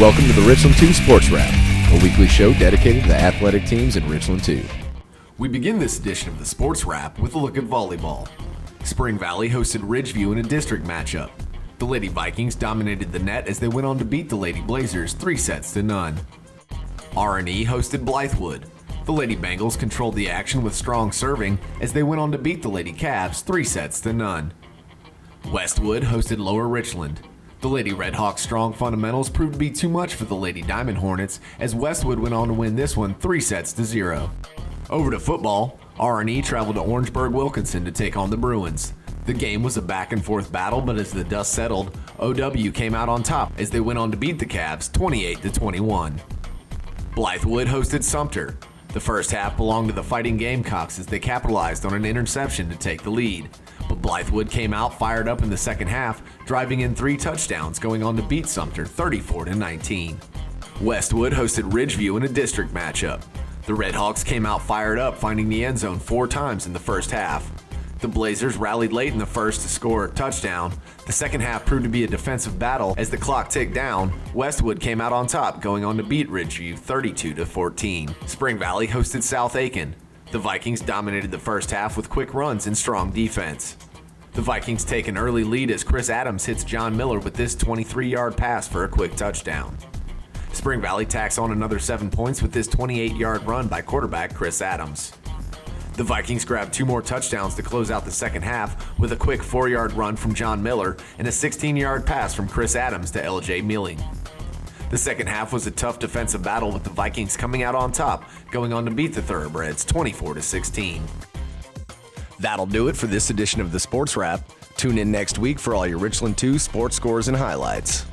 Welcome to the Richland 2 Sports Wrap, a weekly show dedicated to the athletic teams in Richland 2. We begin this edition of the Sports Wrap with a look at volleyball. Spring Valley hosted Ridgeview in a district matchup. The Lady Vikings dominated the net as they went on to beat the Lady Blazers 3-0. R&E hosted Blythewood. The Lady Bengals controlled the action with strong serving as they went on to beat the Lady Cavs 3-0. Westwood hosted Lower Richland. The Lady Redhawks' strong fundamentals proved to be too much for the Lady Diamond Hornets as Westwood went on to win this one 3-0. Over to football, R&E traveled to Orangeburg-Wilkinson to take on the Bruins. The game was a back-and-forth battle, but as the dust settled, OW came out on top as they went on to beat the Cavs 28-21. Blythewood hosted Sumter. The first half belonged to the Fighting Gamecocks as they capitalized on an interception to take the lead. But Blythewood came out fired up in the second half, driving in 3 touchdowns, going on to beat Sumter 34-19. Westwood hosted Ridgeview in a district matchup. The Redhawks came out fired up, finding the end zone 4 times in the first half. The Blazers rallied late in the first to score a touchdown. The second half proved to be a defensive battle as the clock ticked down. Westwood came out on top, going on to beat Ridgeview 32-14. Spring Valley hosted South Aiken. The Vikings dominated the first half with quick runs and strong defense. The Vikings take an early lead as Chris Adams hits John Miller with this 23-yard pass for a quick touchdown. Spring Valley tacks on another 7 points with this 28-yard run by quarterback Chris Adams. The Vikings grabbed 2 more touchdowns to close out the second half with a quick 4-yard run from John Miller and a 16-yard pass from Chris Adams to LJ Mealing. The second half was a tough defensive battle with the Vikings coming out on top, going on to beat the Thoroughbreds 24-16. That'll do it for this edition of the Sports Wrap. Tune in next week for all your Richland 2 sports scores and highlights.